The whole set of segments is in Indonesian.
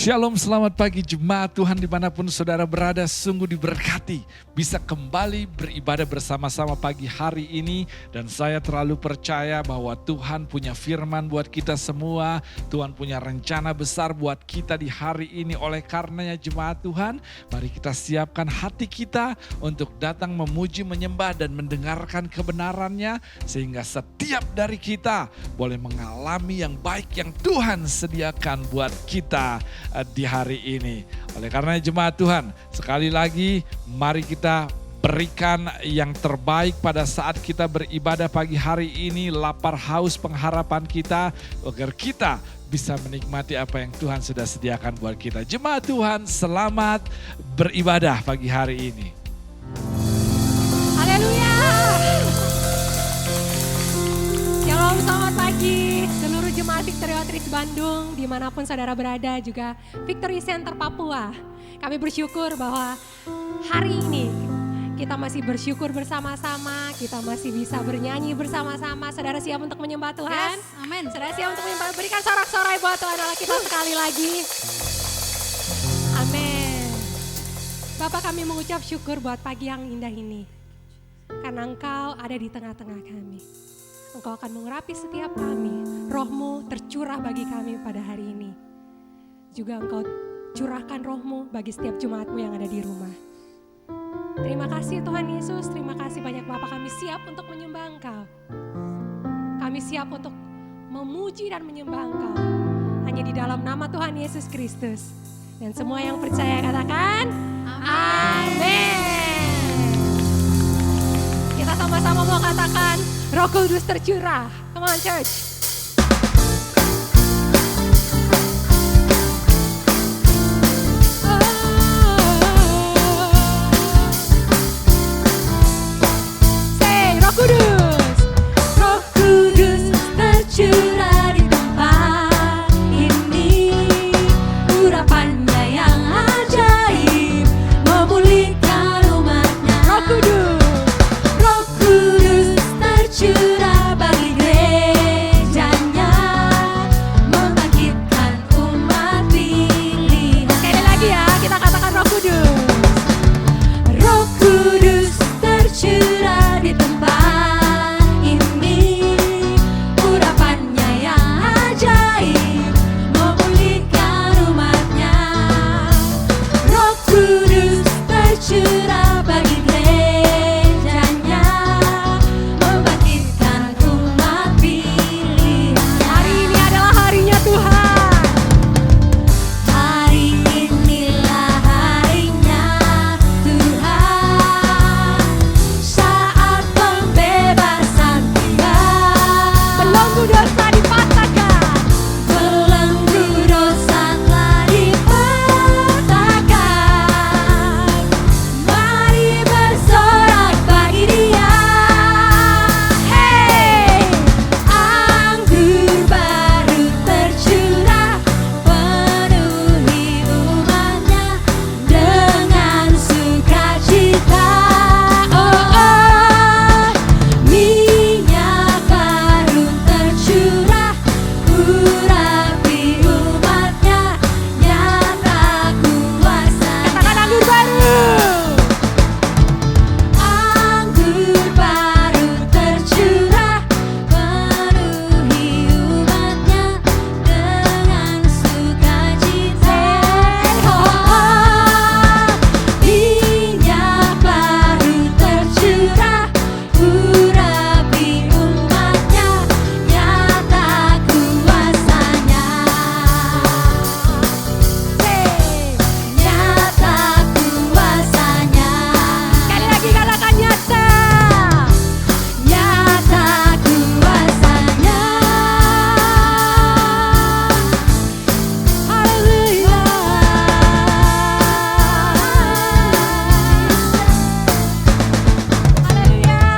Shalom, selamat pagi jemaat Tuhan dimanapun saudara berada, sungguh diberkati bisa kembali beribadah bersama-sama pagi hari ini. Dan saya terlalu percaya bahwa Tuhan punya firman buat kita semua, Tuhan punya rencana besar buat kita di hari ini. Oleh karenanya jemaat Tuhan, mari kita siapkan hati kita untuk datang memuji, menyembah dan mendengarkan kebenarannya. Sehingga setiap dari kita boleh mengalami yang baik yang Tuhan sediakan buat kita di hari ini. Oleh karena jemaat Tuhan, sekali lagi mari kita berikan yang terbaik pada saat kita beribadah pagi hari ini. Lapar haus pengharapan kita agar kita bisa menikmati apa yang Tuhan sudah sediakan buat kita. Jemaat Tuhan, selamat beribadah pagi hari ini. Haleluya. Shalom, selamat pagi seluruh jemaat Victory Outreach Bandung, dimanapun saudara berada, juga Victory Center Papua. Kami bersyukur bahwa hari ini kita masih bersyukur bersama-sama, kita masih bisa bernyanyi bersama-sama. Saudara siap untuk menyembah Tuhan? Yes, amin. Saudara siap untuk menyembah, berikan sorak-sorai buat Tuhan Allah kita sekali lagi. Amin. Bapak, kami mengucap syukur buat pagi yang indah ini, karena Engkau ada di tengah-tengah kami. Engkau akan mengurapi setiap kami. Roh-Mu tercurah bagi kami pada hari ini. Juga Engkau curahkan Roh-Mu bagi setiap jemaat-Mu yang ada di rumah. Terima kasih Tuhan Yesus, terima kasih banyak Bapak, kami siap untuk menyembah Engkau. Kami siap untuk memuji dan menyembah Engkau. Hanya di dalam nama Tuhan Yesus Kristus. Dan semua yang percaya katakan, amin. Kita sama-sama mau katakan, Roh Kudus tercurah. Come on church. Say, Roh Kudus. Roh Kudus tercurah di tempat ini. Urapannya yang ajaib memulihkan umatnya. Roh Kudus. Roh Kudus tercurah bagi gerejanya, membangkitkan umat pilihan. Sekali lagi ya, kita katakan Roh Kudus. Roh Kudus tercurah di tempat ini. Urapannya yang ajaib memulihkan umatnya. Roh Kudus tercurah bagi gerejanya, membangkitkan umat pilihan. Hari ini adalah harinya Tuhan. Hari inilah harinya Tuhan. Saat pembebasan tiba. Belenggu dosa dipatahkan. Belenggu dosa telah dipatahkan. Mari bersorak bagi Dia. Hey, anggur baru tercurah, penuhi umatnya dengan sukacita. Minyak baru tercurah, urapi umatnya, nyata kuasanya. Katakan anggur baru. Anggur baru tercurah, penuhi umatnya dengan sukacita. Minyak baru tercurah, urapi umatnya, nyata kuasanya. Nyata kuasanya. Sekali lagi katakan nyata. Nyata kuasanya. Haleluya. Haleluya.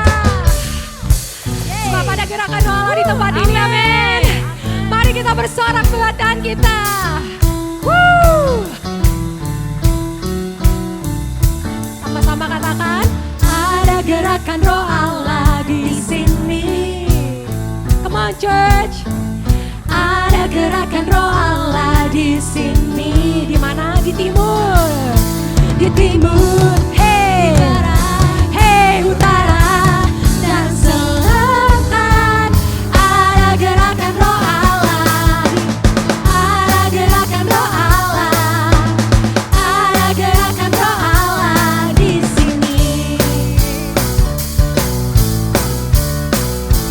Semua pada gerakan doa Allah di tempat ini, amin. Mari kita bersorak buat Tuhan kita. Woo. Sama-sama katakan, ada gerakan roh Allah di sini. Come on church. Ada gerakan roh Allah di sini. di mana? Di timur. Di timur. Hey. Hey, utara dan selatan. Ada gerakan roh Allah. Ada gerakan roh Allah. Ada gerakan roh Allah di sini.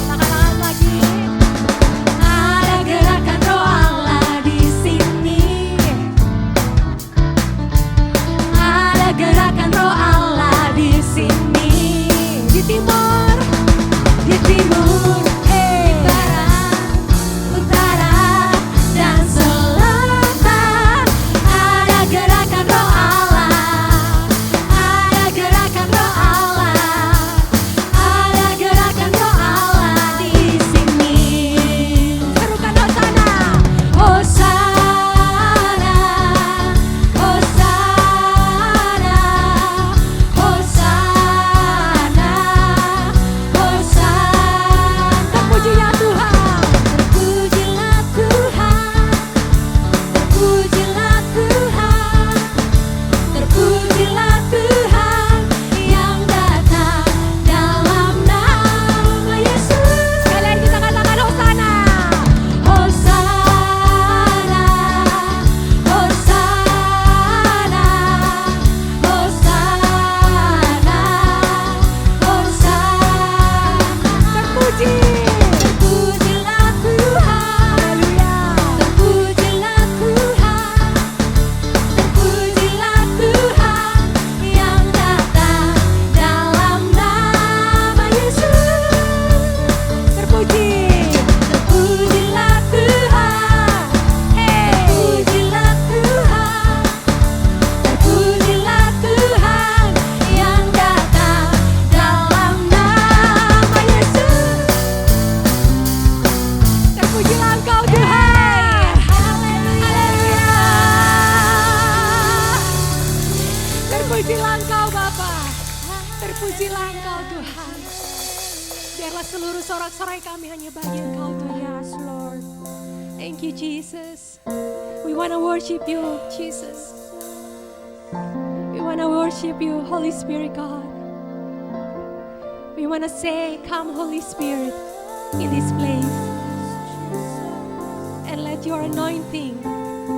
Tangan lagi. Ada gerakan roh Allah di sini. Ada gerakan roh Allah di sini. Di timur, hey, barat, utara dan selatan. Ada gerakan roh Allah. Ada gerakan roh Allah. Ada gerakan roh Allah di sini. Serukan Hosana, Hosana, Hosana, Hosana, Hosana. Terpujilah Tuhan, terpujilah Tuhan, terpujilah Tuhan, terpujilah Tuhan yang datang dalam nama Yesus. Sekali lagi kita katakan Hosana, Hosana, Hosana, Hosana, Hosana. Terpujilah Tuhan, terpujilah Tuhan, terpujilah Tuhan yang datang dalam nama Yesus. Terpujilah Tuhan, terpujilah Tuhan, terpujilah Tuhan yang datang dalam nama Yesus. Terpujilah Engkau Tuhan. Haleluya. Terpujilah Engkau Bapa. Terpujilah Engkau Tuhan. Biarlah seluruh sorak-sorai kami hanya bagi Engkau Tuhan. Yes, Lord. Thank you Jesus. We want to worship you Jesus. We want to worship you Holy Spirit God. We want to say, come Holy Spirit in this place. And let your anointing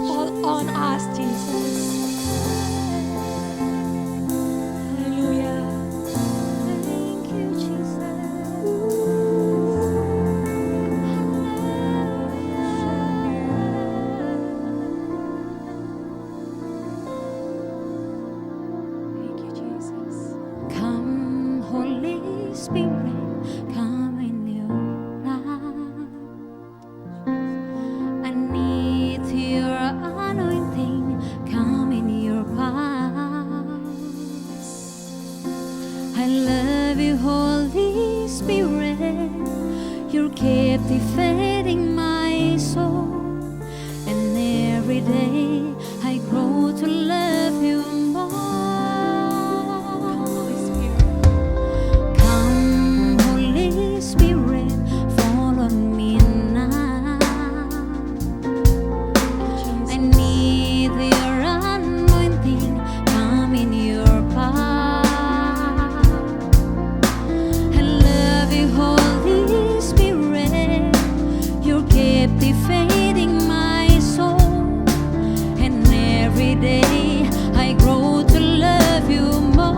fall on us, Jesus. Hallelujah. Thank you, Jesus. Come, Holy Spirit, come in your light. I need your anointing, come in your past. I love you, Holy Spirit, you're captivating my soul. And every day I grow to love you more. Holy Spirit. Come, Holy Spirit, fall on me now. I need your anointing, come in your power. I love you, Holy Spirit, you're captivating my soul. And every day I grow to love you more.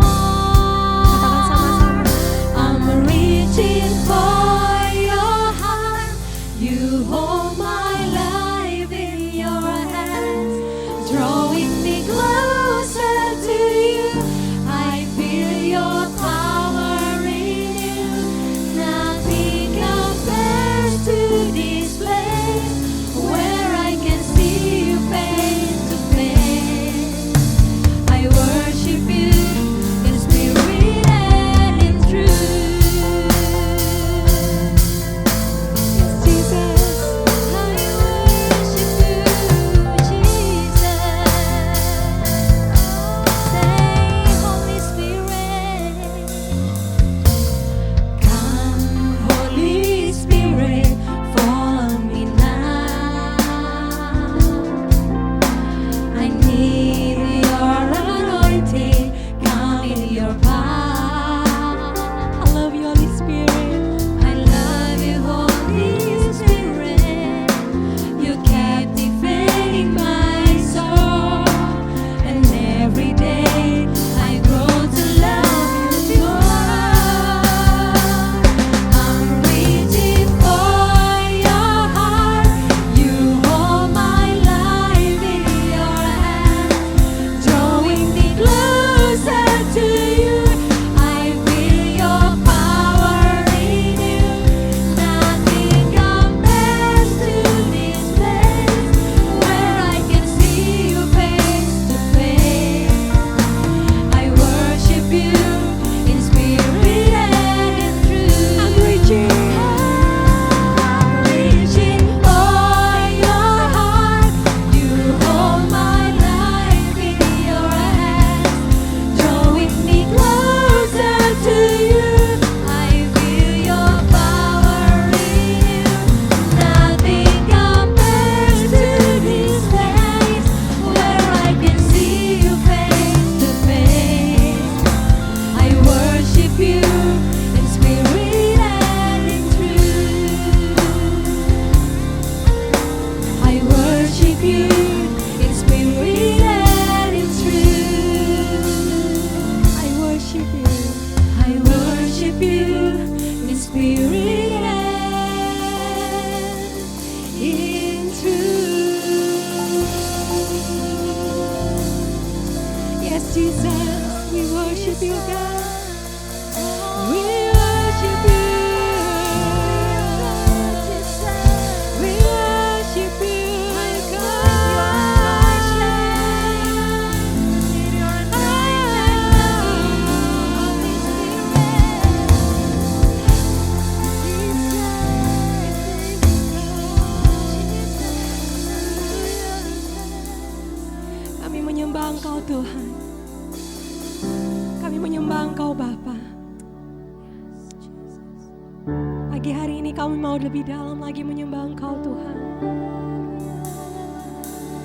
I'm reaching for your heart. You hold my life in your hands, drawing me closer to you. I feel your power in you. Nothing compares to this place where I can see you face to face. I worship you in spirit and in truth. Yes, Jesus. worship you, God. We worship you. We worship you, Kami menyembah Engkau Tuhan. Kami menyembah Engkau Bapa. Pagi hari ini kami mau lebih dalam lagi menyembah Engkau Tuhan.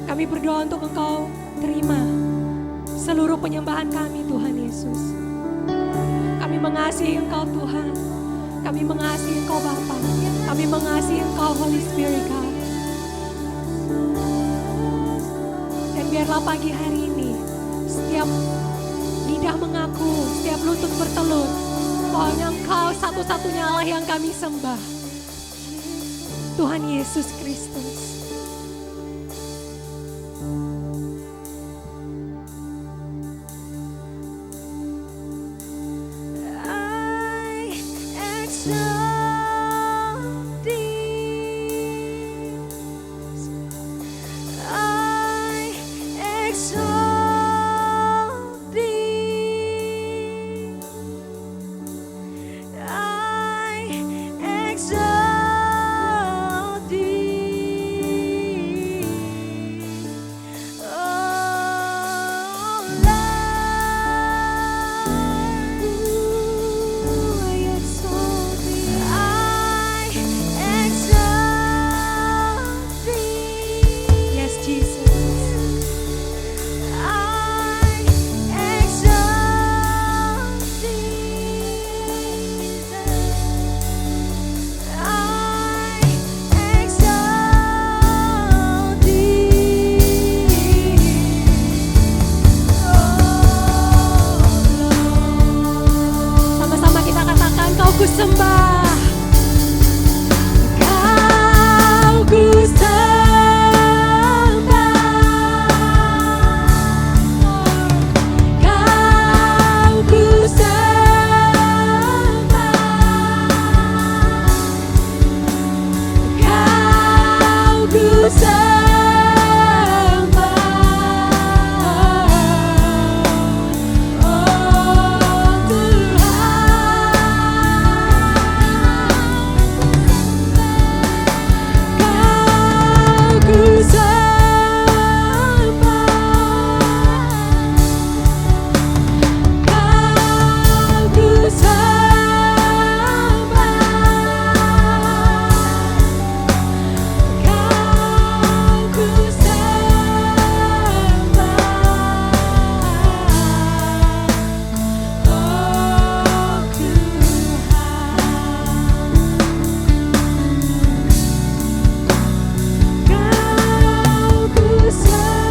Kami berdoa untuk Engkau terima seluruh penyembahan kami Tuhan Yesus. Kami mengasihi Engkau Tuhan. Kami mengasihi Engkau Bapa. Kami mengasihi Engkau Holy Spirit God. Dan biarlah pagi hari ini setiap lidah mengaku, setiap lutut bertelut bahwa Engkau satu-satunya Allah yang kami sembah. Tuhan Yesus Kristus. I exalt thee. I exalt thee. I exalt thee. Oh Lord, I exalt thee. I exalt thee. Yes, Jesus. I exalt thee. I exalt thee. Sama-sama kita katakan, Kau ku sembah. Kau ku sembah. Kau ku sembah. Kau ku sembah. Oh Tuhan. Kau ku sembah. Kau ku sembah. Kau ku sembah. Oh Tuhan. Kau ku sembah.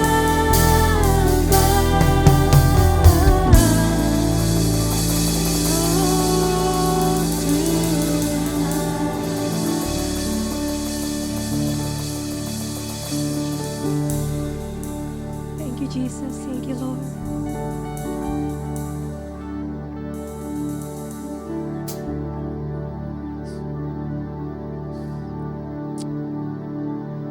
Thank you, Jesus. Thank you, Lord.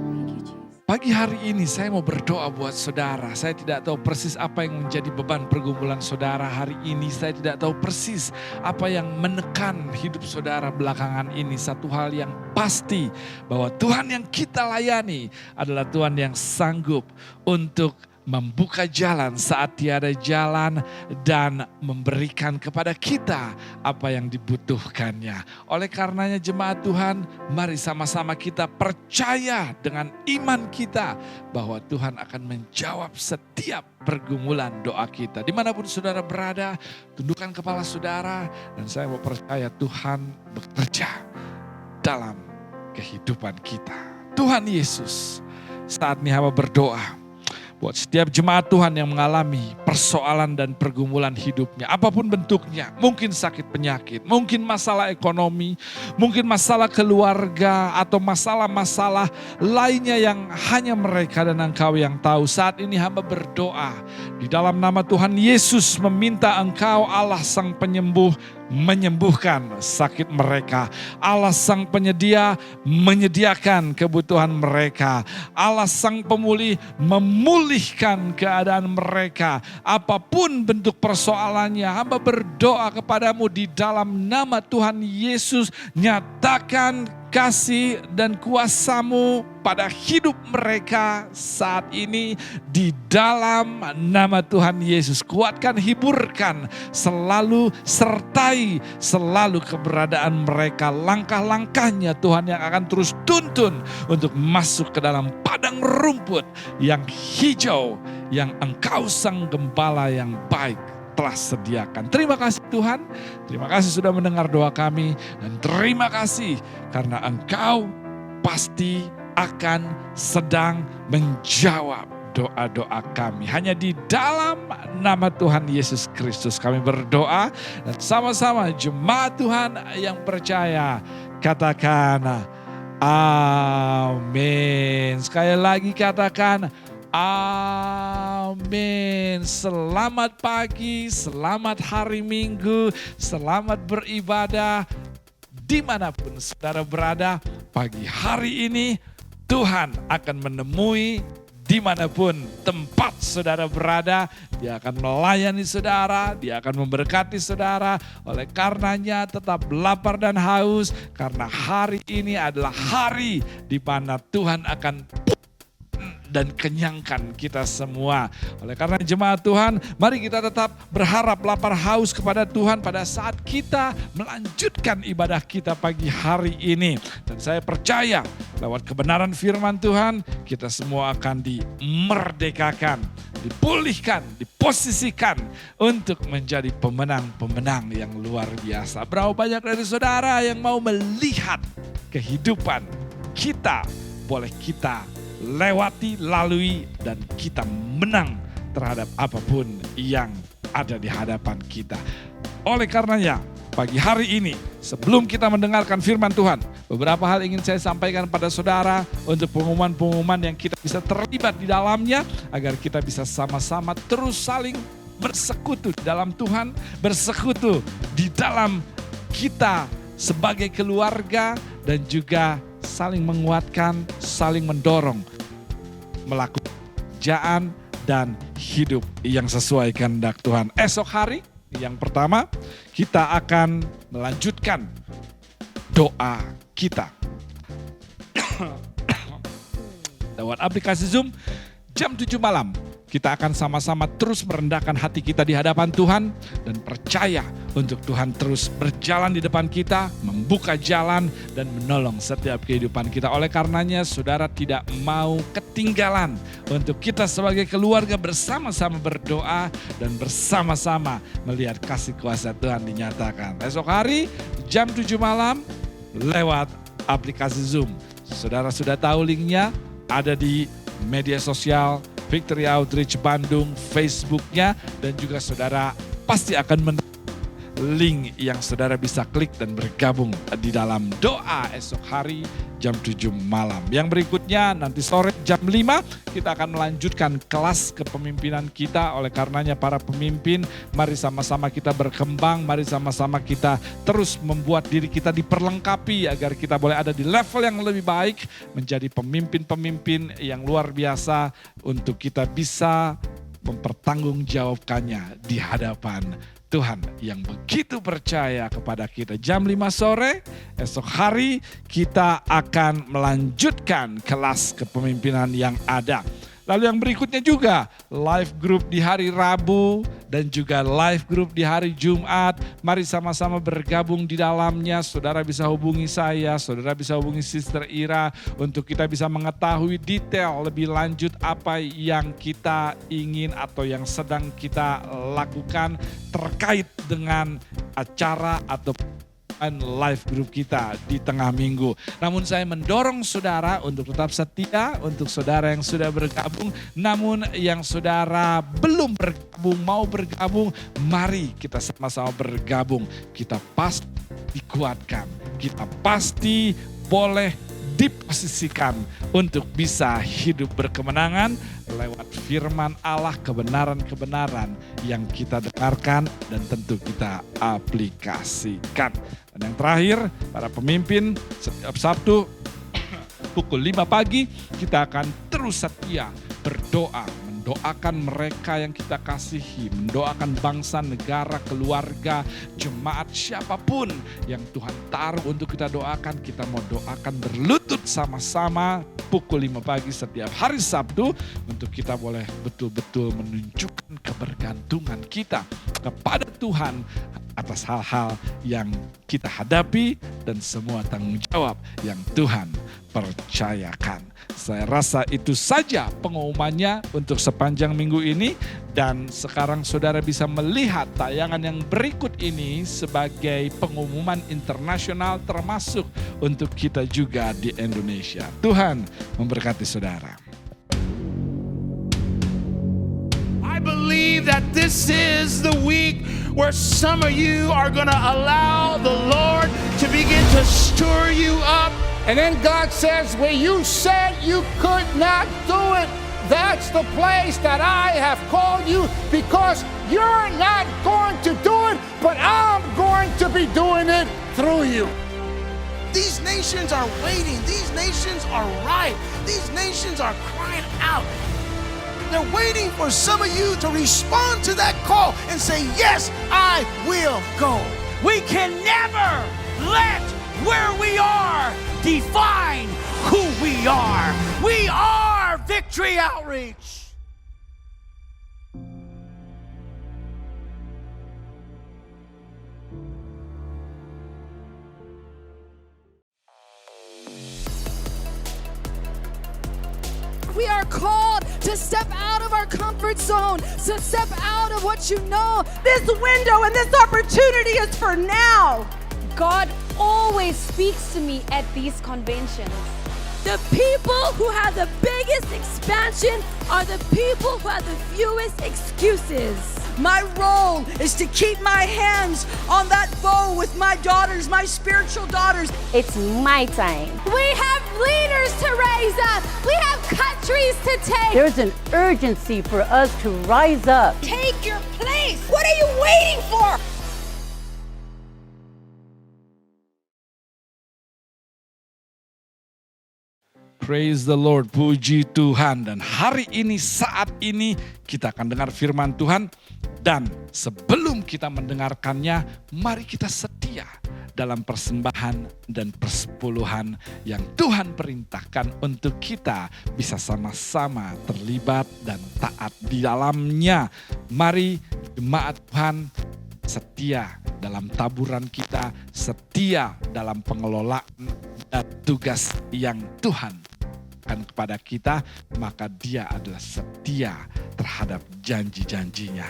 Thank you, Jesus. Pagi hari ini saya mau berdoa buat saudara. Saya tidak tahu persis apa yang menjadi beban pergumulan saudara hari ini. Saya tidak tahu persis apa yang menekan hidup saudara belakangan ini. Satu hal yang pasti bahwa Tuhan yang kita layani adalah Tuhan yang sanggup untuk membuka jalan saat tiada jalan dan memberikan kepada kita apa yang dibutuhkannya. Oleh karenanya jemaat Tuhan, mari sama-sama kita percaya dengan iman kita bahwa Tuhan akan menjawab setiap pergumulan doa kita. Dimanapun saudara berada, tundukkan kepala saudara dan saya mau percaya Tuhan bekerja dalam kehidupan kita. Tuhan Yesus, saat ini hamba berdoa Buat setiap jemaat Tuhan yang mengalami persoalan dan pergumulan hidupnya, apapun bentuknya, mungkin sakit penyakit, mungkin masalah ekonomi, mungkin masalah keluarga, atau masalah-masalah lainnya yang hanya mereka dan Engkau yang tahu. Saat ini hamba berdoa, di dalam nama Tuhan Yesus meminta Engkau Allah Sang Penyembuh menyembuhkan sakit mereka. Allah Sang Penyedia menyediakan kebutuhan mereka. Allah Sang Pemulih memulihkan keadaan mereka. Apapun bentuk persoalannya, hamba berdoa kepadamu di dalam nama Tuhan Yesus, nyatakan kasih dan kuasa-Mu pada hidup mereka saat ini di dalam nama Tuhan Yesus. Kuatkan, hiburkan, selalu sertai selalu keberadaan mereka. Langkah-langkahnya Tuhan yang akan terus tuntun untuk masuk ke dalam padang rumput yang hijau, yang Engkau Sang Gembala yang baik telah sediakan. Terima kasih Tuhan, terima kasih sudah mendengar doa kami, dan terima kasih karena Engkau pasti akan sedang menjawab doa-doa kami. Hanya di dalam nama Tuhan Yesus Kristus kami berdoa, dan sama-sama jemaat Tuhan yang percaya katakan amin. Sekali lagi katakan amin. Selamat pagi, selamat hari Minggu, selamat beribadah dimanapun saudara berada. Pagi hari ini Tuhan akan menemui dimanapun tempat saudara berada. Dia akan melayani saudara, Dia akan memberkati saudara. Oleh karenanya tetap lapar dan haus, karena hari ini adalah hari di mana Tuhan akan dan kenyangkan kita semua. Oleh karena jemaat Tuhan, mari kita tetap berharap lapar haus kepada Tuhan pada saat kita melanjutkan ibadah kita pagi hari ini. Dan saya percaya lewat kebenaran firman Tuhan, kita semua akan dimerdekakan, dipulihkan, diposisikan untuk menjadi pemenang-pemenang yang luar biasa. Berapa banyak dari saudara yang mau melihat kehidupan kita, boleh kita lewati, lalui, dan kita menang terhadap apapun yang ada di hadapan kita. Oleh karenanya, pagi hari ini sebelum kita mendengarkan firman Tuhan, beberapa hal ingin saya sampaikan pada saudara untuk pengumuman-pengumuman yang kita bisa terlibat di dalamnya, agar kita bisa sama-sama terus saling bersekutu di dalam Tuhan, bersekutu di dalam kita sebagai keluarga, dan juga saling menguatkan, saling mendorong melakukan pekerjaan dan hidup yang sesuai kehendak Tuhan. Esok hari yang pertama kita akan melanjutkan doa kita lewat aplikasi Zoom jam 7 malam. Kita akan sama-sama terus merendahkan hati kita di hadapan Tuhan dan percaya untuk Tuhan terus berjalan di depan kita, membuka jalan dan menolong setiap kehidupan kita. Oleh karenanya saudara tidak mau ketinggalan untuk kita sebagai keluarga bersama-sama berdoa dan bersama-sama melihat kasih kuasa Tuhan dinyatakan. Esok hari jam 7 malam lewat aplikasi Zoom. Saudara sudah tahu linknya, ada di media sosial Victory Outreach Bandung, Facebooknya, dan juga saudara pasti akan menemukan link yang saudara bisa klik dan bergabung di dalam doa esok hari jam 7 malam. Yang berikutnya nanti sore jam 5 kita akan melanjutkan kelas kepemimpinan kita. Oleh karenanya para pemimpin, mari sama-sama kita berkembang, mari sama-sama kita terus membuat diri kita diperlengkapi agar kita boleh ada di level yang lebih baik, menjadi pemimpin-pemimpin yang luar biasa untuk kita bisa mempertanggungjawabkannya di hadapan Tuhan yang begitu percaya kepada kita. Jam 5 sore esok hari kita akan melanjutkan kelas kepemimpinan yang ada. Lalu yang berikutnya juga live group di hari Rabu dan juga live group di hari Jumat. Mari sama-sama bergabung di dalamnya. Saudara bisa hubungi saya, saudara bisa hubungi Sister Ira untuk kita bisa mengetahui detail lebih lanjut apa yang kita ingin atau yang sedang kita lakukan terkait dengan acara atau live group kita di tengah minggu. Namun saya mendorong saudara untuk tetap setia, untuk saudara yang sudah bergabung. Namun yang saudara belum bergabung, mau bergabung, mari kita sama-sama bergabung. Kita pasti dikuatkan, kita pasti boleh diposisikan untuk bisa hidup berkemenangan lewat firman Allah, kebenaran-kebenaran yang kita dengarkan dan tentu kita aplikasikan. Dan yang terakhir, para pemimpin, setiap Sabtu pukul 5 pagi kita akan terus setia berdoa, mendoakan mereka yang kita kasihi, mendoakan bangsa, negara, keluarga, jemaat, siapapun yang Tuhan taruh untuk kita doakan. Kita mau doakan berlutut sama-sama pukul 5 pagi setiap hari Sabtu untuk kita boleh betul-betul menunjukkan kebergantungan kita kepada Tuhan atas hal-hal yang kita hadapi dan semua tanggung jawab yang Tuhan percayakan. Saya rasa itu saja pengumumannya untuk sepanjang minggu ini, dan sekarang saudara bisa melihat tayangan yang berikut ini sebagai pengumuman internasional termasuk untuk kita juga di Indonesia. Tuhan memberkati saudara. I believe that this is the week where some of you are going to allow the Lord to begin to stir you up. And then God says, where you said you could not do it, that's the place that I have called you, because you're not going to do it, but I'm going to be doing it through you. These nations are waiting. These nations are ripe. These nations are crying out. They're waiting for some of you to respond to that call and say, yes, I will go. We can never let where we are define who we are. We are Victory Outreach. We are called to step out of our comfort zone, to step out of what you know. This window and this opportunity is for now. God always speaks to me at these conventions. The people who have the biggest expansion are the people who have the fewest excuses. My role is to keep my hands on that bow with my daughters, my spiritual daughters. It's my time. We have leaders to raise up. We have countries to take. There's an urgency for us to rise up. Take your place. What are you waiting for? Praise the Lord, puji Tuhan. Dan hari ini, saat ini kita akan dengar firman Tuhan. Dan sebelum kita mendengarkannya, mari kita setia dalam persembahan dan persepuluhan yang Tuhan perintahkan untuk kita bisa sama-sama terlibat dan taat di dalamnya. Mari jemaat Tuhan setia dalam taburan kita, setia dalam pengelolaan dan tugas yang Tuhan kepada kita, maka dia adalah setia terhadap janji-janjinya.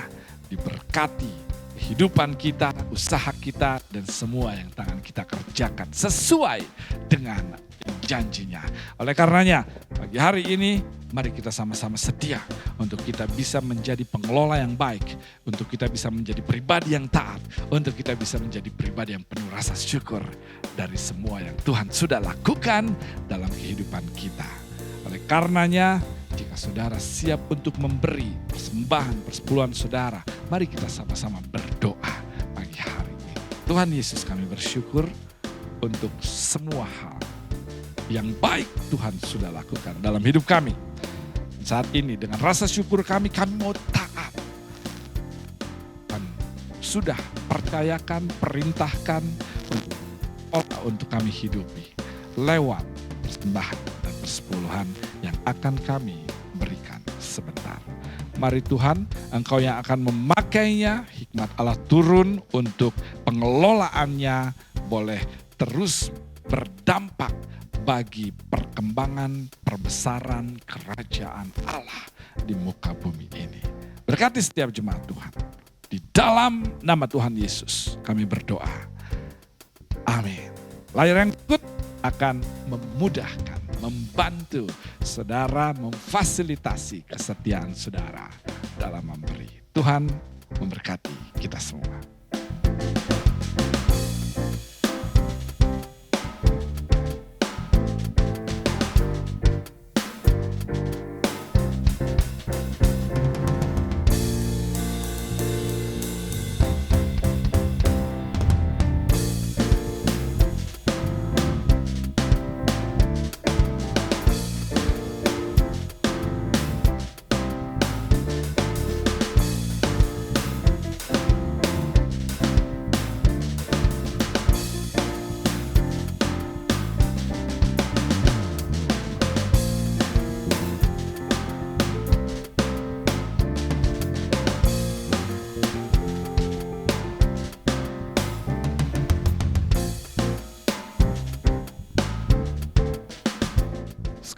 Diberkati kehidupan kita, usaha kita, dan semua yang tangan kita kerjakan sesuai dengan janjinya. Oleh karenanya, pagi hari ini mari kita sama-sama setia untuk kita bisa menjadi pengelola yang baik, untuk kita bisa menjadi pribadi yang taat, untuk kita bisa menjadi pribadi yang penuh rasa syukur dari semua yang Tuhan sudah lakukan dalam kehidupan kita. Oleh karenanya, jika saudara siap untuk memberi persembahan, persepuluhan saudara, mari kita sama-sama berdoa pagi hari ini. Tuhan Yesus, kami bersyukur untuk semua hal yang baik Tuhan sudah lakukan dalam hidup kami. Saat ini dengan rasa syukur kami mau taat. Dan sudah percayakan, perintahkan untuk kami hidupi lewat persembahan dan persepuluhan yang akan kami berikan sebentar. Mari Tuhan, Engkau yang akan memakainya, hikmat Allah turun untuk pengelolaannya boleh terus berdampak bagi perkembangan, perbesaran kerajaan Allah di muka bumi ini. Berkati setiap jemaat Tuhan. Di dalam nama Tuhan Yesus kami berdoa. Amin. Layar yang berikut akan memudahkan, membantu saudara memfasilitasi kesetiaan saudara dalam memberi. Tuhan memberkati kita semua.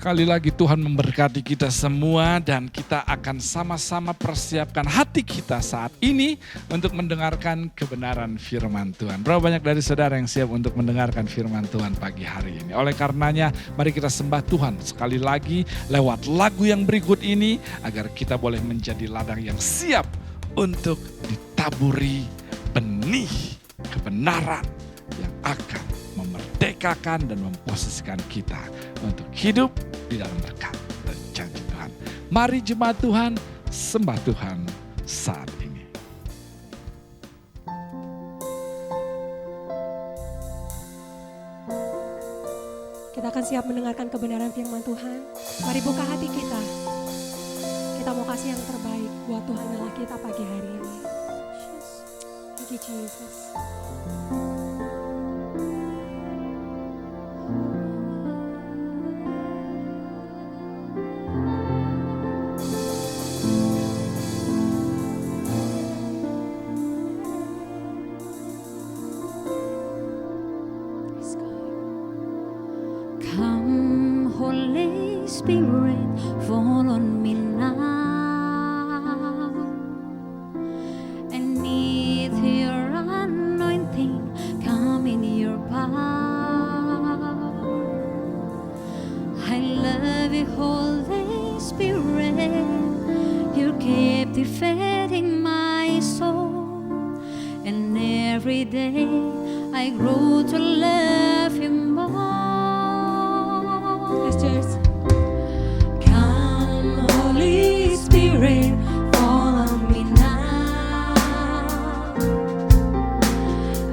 Sekali lagi Tuhan memberkati kita semua dan kita akan sama-sama persiapkan hati kita saat ini untuk mendengarkan kebenaran firman Tuhan. Berapa banyak dari saudara yang siap untuk mendengarkan firman Tuhan pagi hari ini? Oleh karenanya mari kita sembah Tuhan sekali lagi lewat lagu yang berikut ini agar kita boleh menjadi ladang yang siap untuk ditaburi benih kebenaran yang akan memerdekakan dan memposisikan kita untuk hidup di dalam berkat dan janji Tuhan. Mari jemaat Tuhan, sembah Tuhan saat ini. Kita akan siap mendengarkan kebenaran firman Tuhan. Mari buka hati kita. Kita mau kasih yang terbaik buat Tuhan Allah kita pagi hari ini. Thank you Jesus. Come, Holy Spirit, fall on me now. I need your anointing, come in your power. I love you, Holy Spirit, you're captivating my soul. And every day I grow to love you more. Yes, church. Come, Holy Spirit, fall on me now.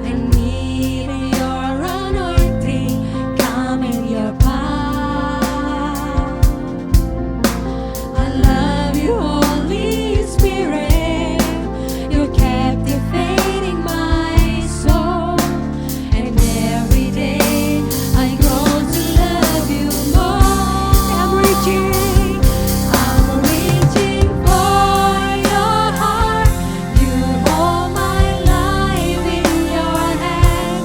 I need your anointing, come in your power. I love you, Holy Spirit, you're captivating my soul. And every day I grow to love you more. I'm reaching for your heart. You hold my life in your hand,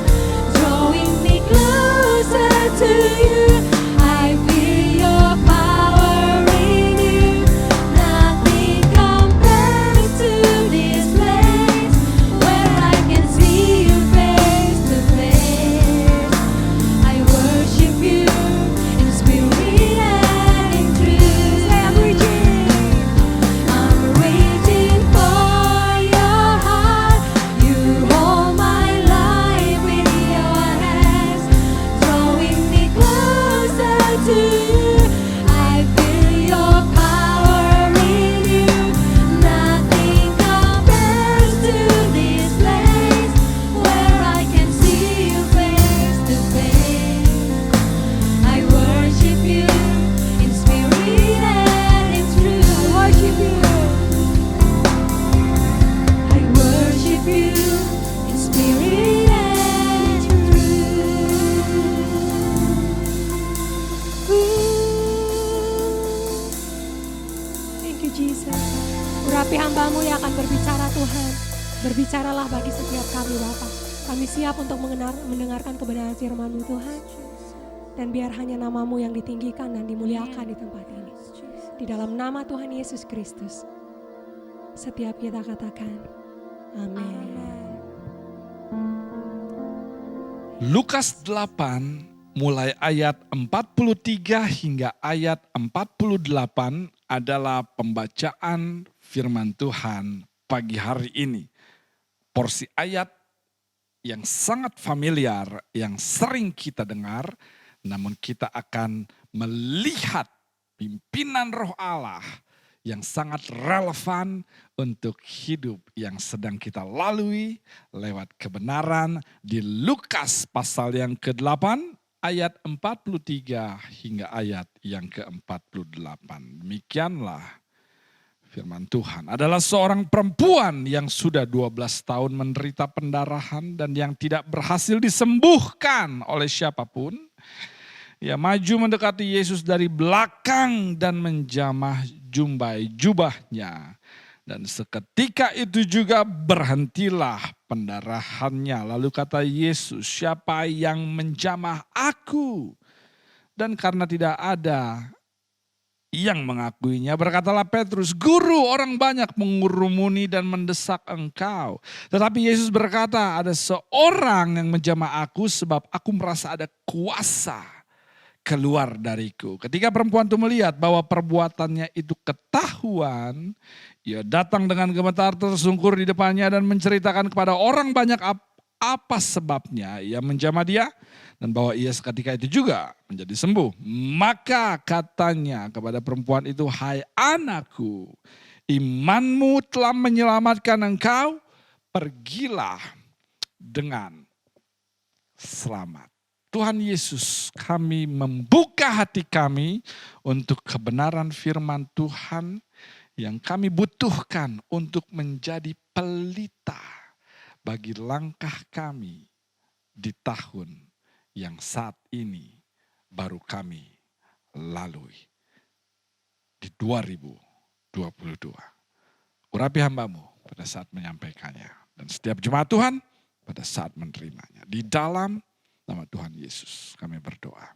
drawing me closer to you. I feel your power in you. Nothing compares to this place where I can see you face to face. I worship you in spirit and in truth. I'm reaching for your heart. You hold my life in your hands, drawing me closer to you. I feel your power in you. Nothing compares to this place where I can see you face to face. I worship you in spirit and in truth. I worship you in spirit and in truth. Thank you Jesus. Urapi hamba-Mu yang akan berbicara Tuhan. Berbicaralah bagi setiap kami Bapa. Kami siap untuk mendengarkan kebenaran firman-Mu Tuhan. Dan biar hanya nama-Mu yang ditinggikan dan dimuliakan di tempat ini. Di dalam nama Tuhan Yesus Kristus. Setiap kita katakan, amin. Lukas 8 mulai ayat 43 hingga ayat 48 adalah pembacaan firman Tuhan pagi hari ini. Porsi ayat yang sangat familiar, yang sering kita dengar, namun kita akan melihat pimpinan Roh Allah yang sangat relevan untuk hidup yang sedang kita lalui lewat kebenaran di Lukas pasal yang ke-8 ayat 43 hingga ayat yang ke-48. Demikianlah firman Tuhan. Adalah seorang perempuan yang sudah 12 tahun menderita pendarahan dan yang tidak berhasil disembuhkan oleh siapapun. Ia maju mendekati Yesus dari belakang dan menjamah jubahnya. Dan seketika itu juga berhentilah pendarahannya. Lalu kata Yesus, siapa yang menjamah aku? Dan karena tidak ada yang mengakuinya, berkatalah Petrus, Guru, orang banyak mengurumuni dan mendesak engkau. Tetapi Yesus berkata, ada seorang yang menjamah aku sebab aku merasa ada kuasa keluar dariku. Ketika perempuan itu melihat bahwa perbuatannya itu ketahuan, ia datang dengan gemetar tersungkur di depannya dan menceritakan kepada orang banyak apa sebabnya ia menjamah dia dan bahwa ia seketika itu juga menjadi sembuh. Maka katanya kepada perempuan itu, hai anakku, imanmu telah menyelamatkan engkau, pergilah dengan selamat. Tuhan Yesus, kami membuka hati kami untuk kebenaran firman Tuhan yang kami butuhkan untuk menjadi pelita bagi langkah kami di tahun yang saat ini baru kami lalui di 2022. Urapi hambamu pada saat menyampaikannya dan setiap jemaat Tuhan pada saat menerimanya. Di dalam nama Tuhan Yesus kami berdoa.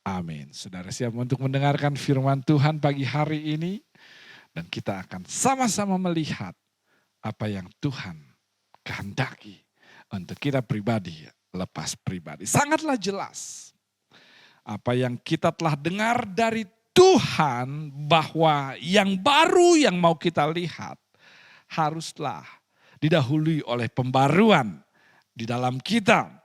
Amin. Saudara siap untuk mendengarkan firman Tuhan pagi hari ini. Dan kita akan sama-sama melihat apa yang Tuhan kehendaki untuk kita pribadi, lepas pribadi. Sangatlah jelas apa yang kita telah dengar dari Tuhan bahwa yang baru yang mau kita lihat haruslah didahului oleh pembaruan di dalam kita.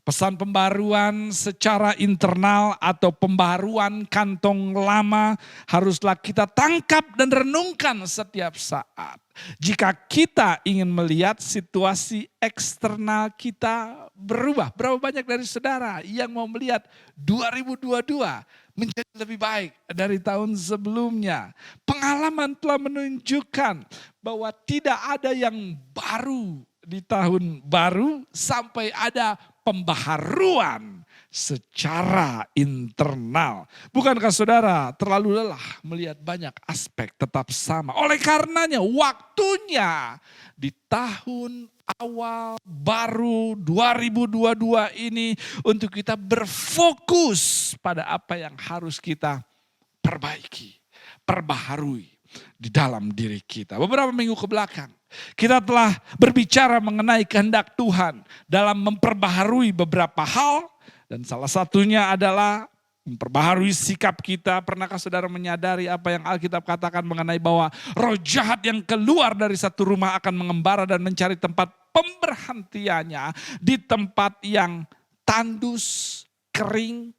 Pesan pembaruan secara internal atau pembaruan kantong lama haruslah kita tangkap dan renungkan setiap saat. Jika kita ingin melihat situasi eksternal kita berubah. Berapa banyak dari saudara yang mau melihat 2022 menjadi lebih baik dari tahun sebelumnya. Pengalaman telah menunjukkan bahwa tidak ada yang baru di tahun baru sampai ada pembaharuan secara internal. Bukankah saudara terlalu lelah melihat banyak aspek tetap sama? Oleh karenanya waktunya di tahun awal baru 2022 ini untuk kita berfokus pada apa yang harus kita perbaiki, perbaharui di dalam diri kita. Beberapa minggu ke belakang kita telah berbicara mengenai kehendak Tuhan dalam memperbaharui beberapa hal. Dan salah satunya adalah memperbaharui sikap kita. Pernahkah saudara menyadari apa yang Alkitab katakan mengenai bahwa roh jahat yang keluar dari satu rumah akan mengembara dan mencari tempat pemberhentiannya di tempat yang tandus, kering,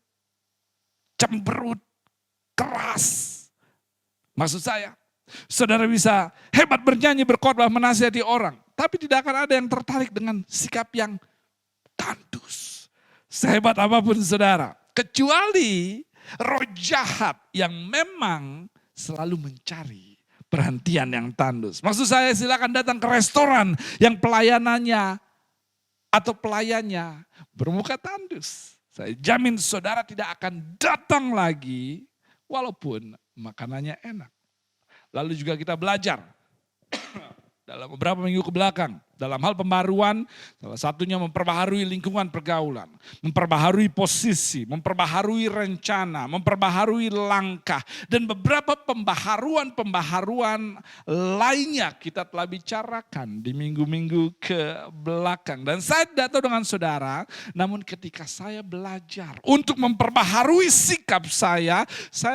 cemberut, keras. Maksud saya, saudara bisa hebat bernyanyi, berkhotbah, menasihati orang. Tapi tidak akan ada yang tertarik dengan sikap yang tandus. Sehebat apapun saudara. Kecuali roh jahat yang memang selalu mencari perhentian yang tandus. Maksud saya silakan datang ke restoran yang pelayanannya atau pelayannya bermuka tandus. Saya jamin saudara tidak akan datang lagi walaupun makanannya enak. Lalu juga kita belajar dalam beberapa minggu ke belakang Dalam hal pembaharuan, salah satunya memperbaharui lingkungan pergaulan, memperbaharui posisi, memperbaharui rencana, memperbaharui langkah, dan beberapa pembaharuan lainnya kita telah bicarakan di minggu-minggu ke belakang. Dan saya tidak tahu dengan saudara, namun ketika saya belajar untuk memperbaharui sikap saya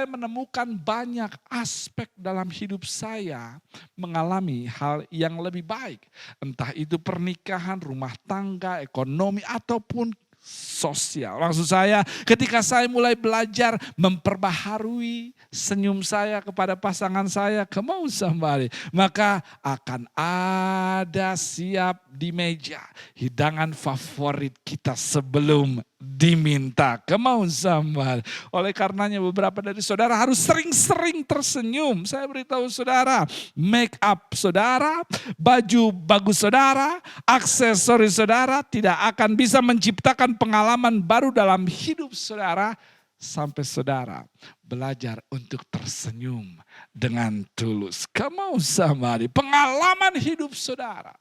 menemukan banyak aspek dalam hidup saya mengalami hal yang lebih baik. Entah itu pernikahan, rumah tangga, ekonomi, ataupun sosial. Maksud saya ketika saya mulai belajar memperbaharui senyum saya kepada pasangan saya, come on somebody, maka akan ada siap di meja hidangan favorit kita sebelum diminta. Come on somebody. Oleh karenanya beberapa dari saudara harus sering-sering tersenyum. Saya beritahu saudara, make up saudara, baju bagus saudara, aksesoris saudara tidak akan bisa menciptakan pengalaman baru dalam hidup saudara sampai saudara belajar untuk tersenyum dengan tulus. Come on somebody. Pengalaman hidup saudara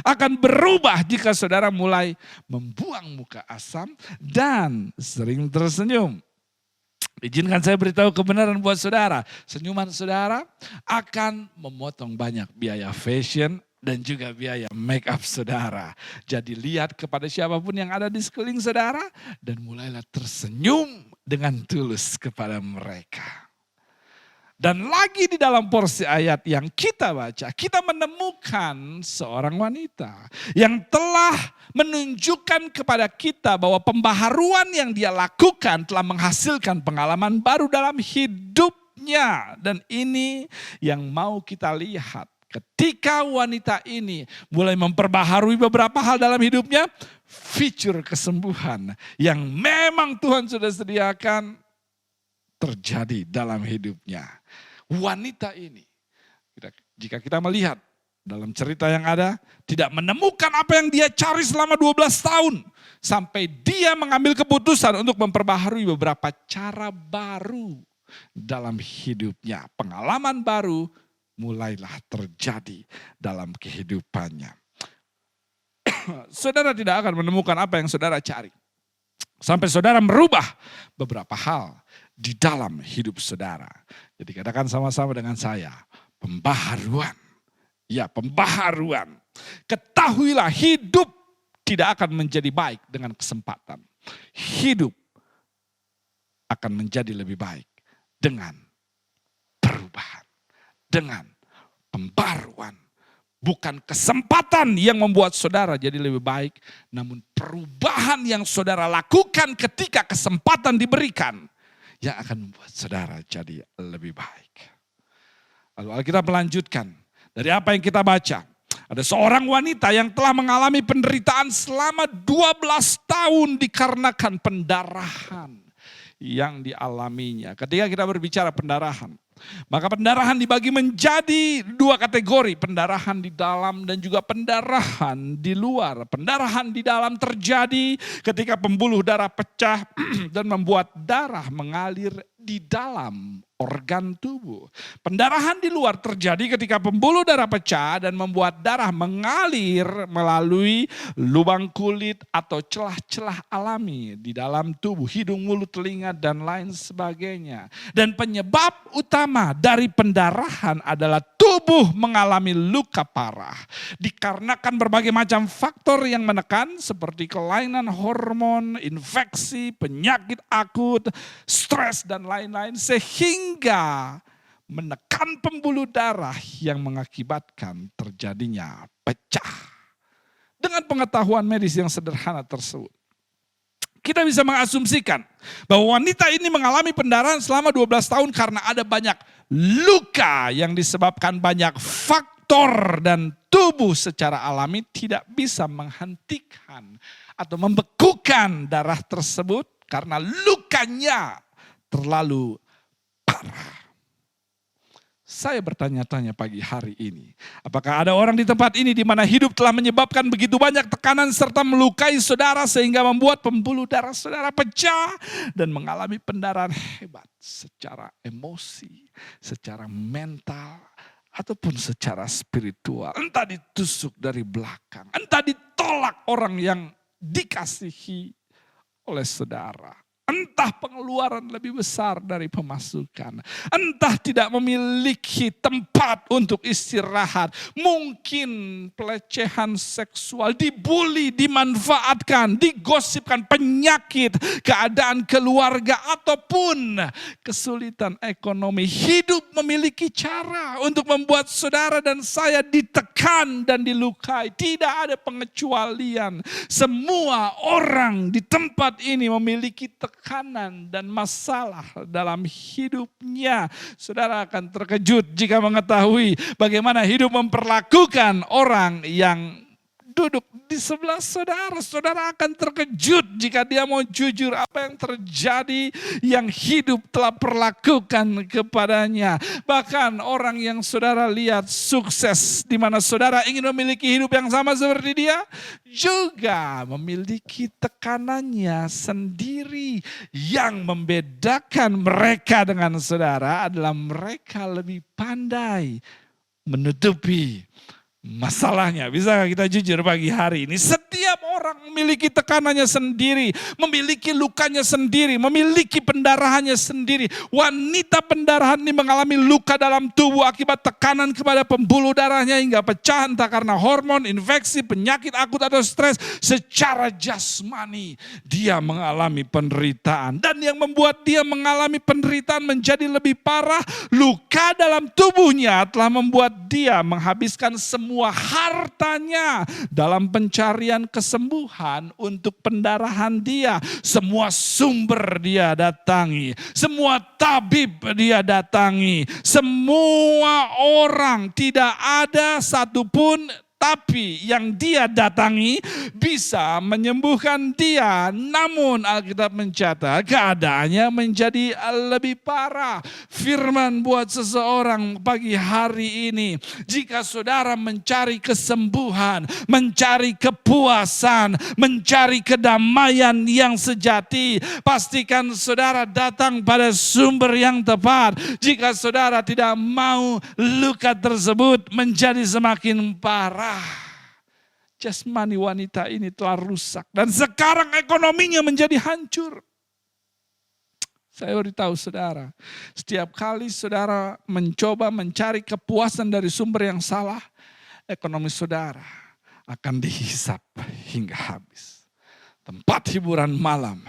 akan berubah jika saudara mulai membuang muka asam dan sering tersenyum. Izinkan saya beritahu kebenaran buat saudara. Senyuman saudara akan memotong banyak biaya fashion dan juga biaya make up saudara. Jadi lihat kepada siapapun yang ada di sekeliling saudara dan mulailah tersenyum dengan tulus kepada mereka. Dan lagi di dalam porsi ayat yang kita baca, kita menemukan seorang wanita yang telah menunjukkan kepada kita bahwa pembaharuan yang dia lakukan telah menghasilkan pengalaman baru dalam hidupnya. Dan ini yang mau kita lihat. Ketika wanita ini mulai memperbaharui beberapa hal dalam hidupnya, fitur kesembuhan yang memang Tuhan sudah sediakan terjadi dalam hidupnya. Wanita ini, jika kita melihat dalam cerita yang ada, tidak menemukan apa yang dia cari selama 12 tahun. Sampai dia mengambil keputusan untuk memperbaharui beberapa cara baru dalam hidupnya. Pengalaman baru mulailah terjadi dalam kehidupannya. Saudara tidak akan menemukan apa yang saudara cari. Sampai saudara merubah beberapa hal di dalam hidup saudara. Jadi katakan sama-sama dengan saya, pembaharuan. Ya, pembaharuan. Ketahuilah hidup tidak akan menjadi baik dengan kesempatan. Hidup akan menjadi lebih baik dengan perubahan. Dengan pembaruan. Bukan kesempatan yang membuat saudara jadi lebih baik, namun perubahan yang saudara lakukan ketika kesempatan diberikan yang akan membuat saudara jadi lebih baik. Lalu Alkitab melanjutkan dari apa yang kita baca. Ada seorang wanita yang telah mengalami penderitaan selama 12 tahun dikarenakan pendarahan yang dialaminya. Ketika kita berbicara pendarahan, maka pendarahan dibagi menjadi dua kategori, pendarahan di dalam dan juga pendarahan di luar. Pendarahan di dalam terjadi ketika pembuluh darah pecah dan membuat darah mengalir di dalam organ tubuh. Pendarahan di luar terjadi ketika pembuluh darah pecah dan membuat darah mengalir melalui lubang kulit atau celah-celah alami di dalam tubuh, hidung, mulut, telinga, dan lain sebagainya. Dan penyebab utama dari pendarahan adalah tubuh mengalami luka parah. Dikarenakan berbagai macam faktor yang menekan seperti kelainan hormon, infeksi, penyakit akut, stres, dan lain-lain. Sehingga menekan pembuluh darah yang mengakibatkan terjadinya pecah. Dengan pengetahuan medis yang sederhana tersebut, kita bisa mengasumsikan bahwa wanita ini mengalami pendarahan selama 12 tahun karena ada banyak luka yang disebabkan banyak faktor dan tubuh secara alami tidak bisa menghentikan atau membekukan darah tersebut karena lukanya terlalu parah. Saya bertanya-tanya pagi hari ini, apakah ada orang di tempat ini di mana hidup telah menyebabkan begitu banyak tekanan serta melukai saudara sehingga membuat pembuluh darah saudara pecah dan mengalami pendarahan hebat secara emosi, secara mental, ataupun secara spiritual. Entah ditusuk dari belakang, entah ditolak orang yang dikasihi oleh saudara. Entah pengeluaran lebih besar dari pemasukan. Entah tidak memiliki tempat untuk istirahat. Mungkin pelecehan seksual, dibully, dimanfaatkan, digosipkan, penyakit, keadaan keluarga, ataupun kesulitan ekonomi. Hidup memiliki cara untuk membuat saudara dan saya ditekan dan dilukai. Tidak ada pengecualian. Semua orang di tempat ini memiliki tekanan dan masalah dalam hidupnya. Saudara akan terkejut jika mengetahui bagaimana hidup memperlakukan orang yang duduk di sebelah saudara. Saudara akan terkejut jika dia mau jujur apa yang terjadi yang hidup telah perlakukan kepadanya. Bahkan orang yang saudara lihat sukses, di mana saudara ingin memiliki hidup yang sama seperti dia, juga memiliki tekanannya sendiri. Yang membedakan mereka dengan saudara adalah mereka lebih pandai menutupi masalahnya. Bisa kita jujur pagi hari ini? Setiap orang memiliki tekanannya sendiri, memiliki lukanya sendiri, memiliki pendarahannya sendiri. Wanita pendarahan ini mengalami luka dalam tubuh akibat tekanan kepada pembuluh darahnya hingga pecah, entah karena hormon, infeksi, penyakit akut atau stres. Secara jasmani dia mengalami penderitaan, dan yang membuat dia mengalami penderitaan menjadi lebih parah, luka dalam tubuhnya telah membuat dia menghabiskan semua hartanya dalam pencarian kesembuhan untuk pendarahan dia. Semua sumber dia datangi, semua tabib dia datangi, semua orang, tidak ada satupun tapi yang dia datangi bisa menyembuhkan dia. Namun Alkitab mencatat keadaannya menjadi lebih parah. Firman buat seseorang pagi hari ini, jika saudara mencari kesembuhan, mencari kepuasan, mencari kedamaian yang sejati, pastikan saudara datang pada sumber yang tepat. Jika saudara tidak mau luka tersebut menjadi semakin parah, jasmani wanita ini telah rusak dan sekarang ekonominya menjadi hancur. Saya beritahu saudara, setiap kali saudara mencoba mencari kepuasan dari sumber yang salah, ekonomi saudara akan dihisap hingga habis. Tempat hiburan malam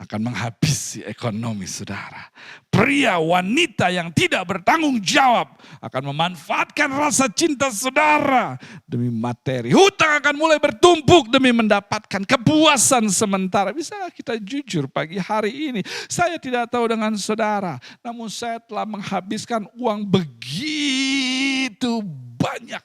akan menghabisi ekonomi saudara. Pria wanita yang tidak bertanggung jawab akan memanfaatkan rasa cinta saudara demi materi. Hutang akan mulai bertumpuk demi mendapatkan kepuasan sementara. Bisa kita jujur pagi hari ini? Saya tidak tahu dengan saudara, namun saya telah menghabiskan uang begitu banyak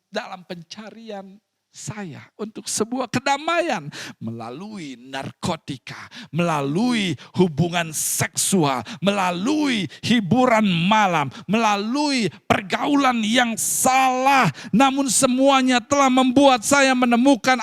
dalam pencarian saya untuk sebuah kedamaian melalui narkotika, melalui hubungan seksual, melalui hiburan malam, melalui pergaulan yang salah. Namun semuanya telah membuat saya menemukan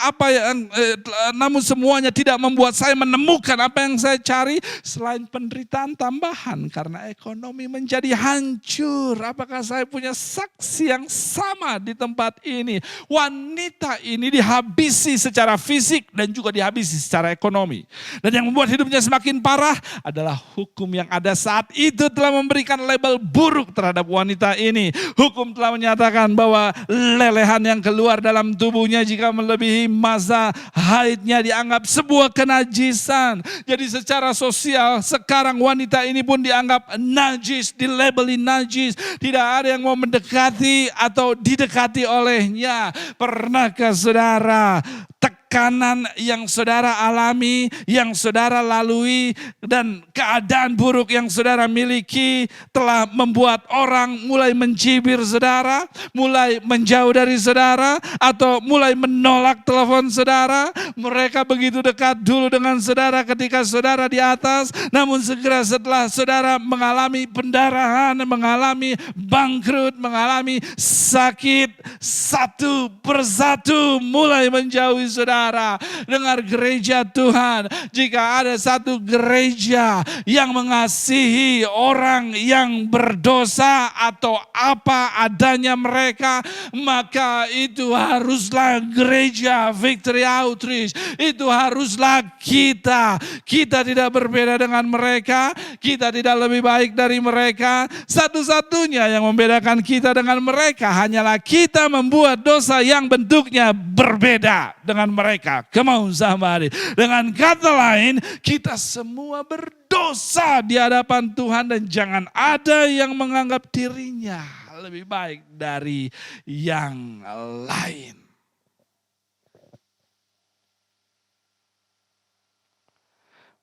namun semuanya tidak membuat saya menemukan apa yang saya cari selain penderitaan tambahan karena ekonomi menjadi hancur. Apakah saya punya saksi yang sama di tempat ini? Wanita ini dihabisi secara fisik dan juga dihabisi secara ekonomi. Dan yang membuat hidupnya semakin parah adalah hukum yang ada saat itu telah memberikan label buruk terhadap wanita ini. Hukum telah menyatakan bahwa lelehan yang keluar dalam tubuhnya jika melebihi masa haidnya dianggap sebuah kenajisan. Jadi secara sosial sekarang wanita ini pun dianggap najis, dilabeli najis. Tidak ada yang mau mendekati atau didekati olehnya. Pernahkah saudara tekanan yang saudara alami, yang saudara lalui, dan keadaan buruk yang saudara miliki telah membuat orang mulai mencibir saudara, mulai menjauh dari saudara, atau mulai menolak telepon saudara? Mereka begitu dekat dulu dengan saudara ketika saudara di atas, namun segera setelah saudara mengalami pendarahan, mengalami bangkrut, mengalami sakit, satu persatu mulai menjauhi saudara. saudara. Dengar gereja Tuhan, jika ada satu gereja yang mengasihi orang yang berdosa atau apa adanya mereka, maka itu haruslah gereja Victory Outreach. Itu haruslah kita. Kita tidak berbeda dengan mereka, kita tidak lebih baik dari mereka. Satu-satunya yang membedakan kita dengan mereka hanyalah kita membuat dosa yang bentuknya berbeda dengan mereka. Come on somebody. Dengan kata lain, kita semua berdosa di hadapan Tuhan dan jangan ada yang menganggap dirinya lebih baik dari yang lain.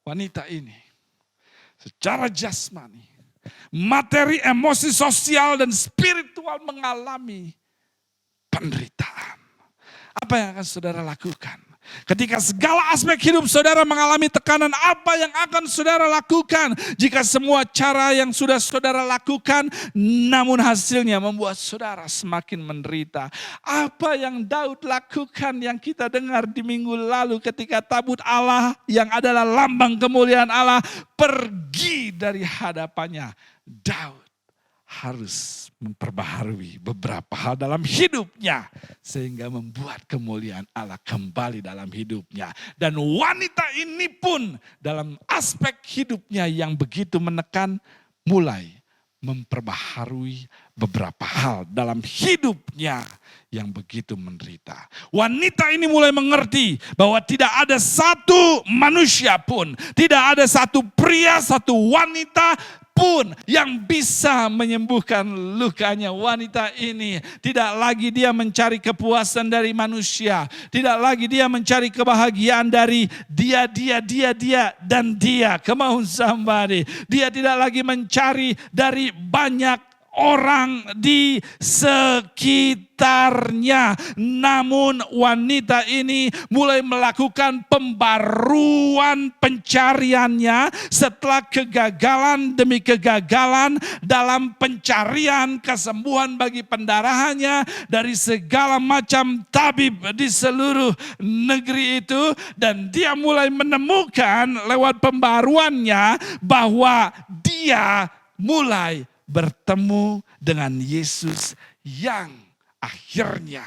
Wanita ini secara jasmani, materi, emosi, sosial, dan spiritual mengalami penderitaan. Apa yang akan saudara lakukan? Ketika segala aspek hidup saudara mengalami tekanan, apa yang akan saudara lakukan? Jika semua cara yang sudah saudara lakukan, namun hasilnya membuat saudara semakin menderita. Apa yang Daud lakukan yang kita dengar di minggu lalu ketika tabut Allah yang adalah lambang kemuliaan Allah pergi dari hadapannya. Daud harus memperbaharui beberapa hal dalam hidupnya sehingga membuat kemuliaan Allah kembali dalam hidupnya. Dan wanita ini pun dalam aspek hidupnya yang begitu menekan mulai memperbaharui beberapa hal dalam hidupnya yang begitu menderita. Wanita ini mulai mengerti bahwa tidak ada satu manusia pun, tidak ada satu pria, satu wanita pun yang bisa menyembuhkan lukanya. Wanita ini tidak lagi dia mencari kepuasan dari manusia, tidak lagi dia mencari kebahagiaan dari dia dan dia. Come on somebody. Dia tidak lagi mencari dari banyak orang di sekitarnya. Namun wanita ini mulai melakukan pembaruan pencariannya setelah kegagalan demi kegagalan dalam pencarian kesembuhan bagi pendarahannya dari segala macam tabib di seluruh negeri itu. Dan dia mulai menemukan lewat pembaruannya bahwa dia mulai bertemu dengan Yesus yang akhirnya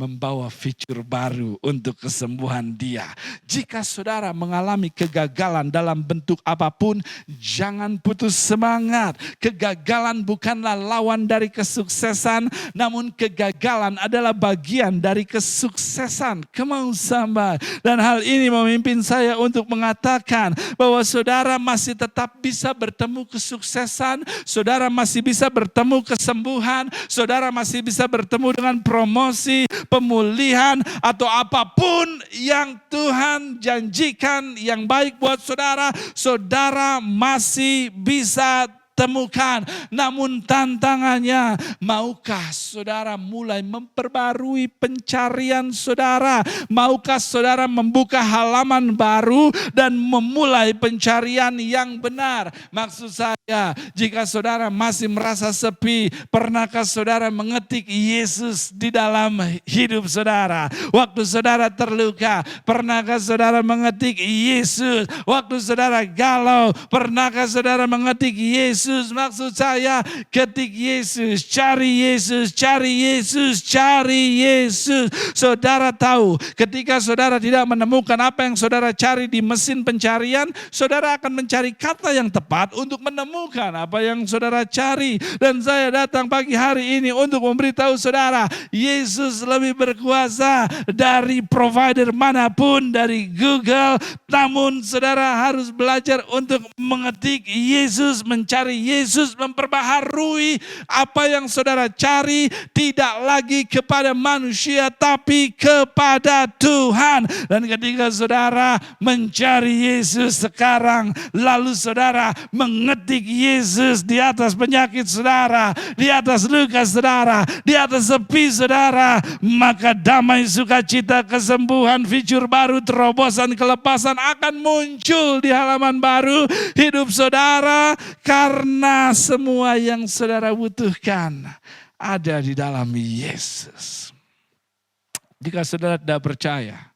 membawa fitur baru untuk kesembuhan dia. Jika saudara mengalami kegagalan dalam bentuk apapun, jangan putus semangat. Kegagalan bukanlah lawan dari kesuksesan, namun kegagalan adalah bagian dari kesuksesan. Come on somebody. Dan hal ini memimpin saya untuk mengatakan bahwa saudara masih tetap bisa bertemu kesuksesan, saudara masih bisa bertemu kesembuhan, saudara masih bisa bertemu dengan promosi, pemulihan, atau apapun yang Tuhan janjikan yang baik buat saudara, saudara masih bisa temukan. Namun tantangannya, maukah saudara mulai memperbarui pencarian saudara? Maukah saudara membuka halaman baru dan memulai pencarian yang benar? Maksud saya, jika saudara masih merasa sepi, pernahkah saudara mengetik Yesus di dalam hidup saudara? Waktu saudara terluka, pernahkah saudara mengetik Yesus? Waktu saudara galau, pernahkah saudara mengetik Yesus? Maksud saya, ketik Yesus, cari Yesus, cari Yesus, cari Yesus. Saudara tahu, ketika saudara tidak menemukan apa yang saudara cari di mesin pencarian, saudara akan mencari kata yang tepat untuk menemukan apa yang saudara cari. Dan saya datang pagi hari ini untuk memberitahu saudara, Yesus lebih berkuasa dari provider manapun, dari Google. Namun saudara harus belajar untuk mengetik Yesus, mencari Yesus, memperbaharui apa yang saudara cari, tidak lagi kepada manusia tapi kepada Tuhan. Dan ketika saudara mencari Yesus sekarang, lalu saudara mengetik Yesus di atas penyakit saudara, di atas luka saudara, di atas sepi saudara, maka damai, sukacita, kesembuhan, fitur baru, terobosan, kelepasan akan muncul di halaman baru hidup saudara. Karena semua yang saudara butuhkan ada di dalam Yesus. Jika saudara tidak percaya,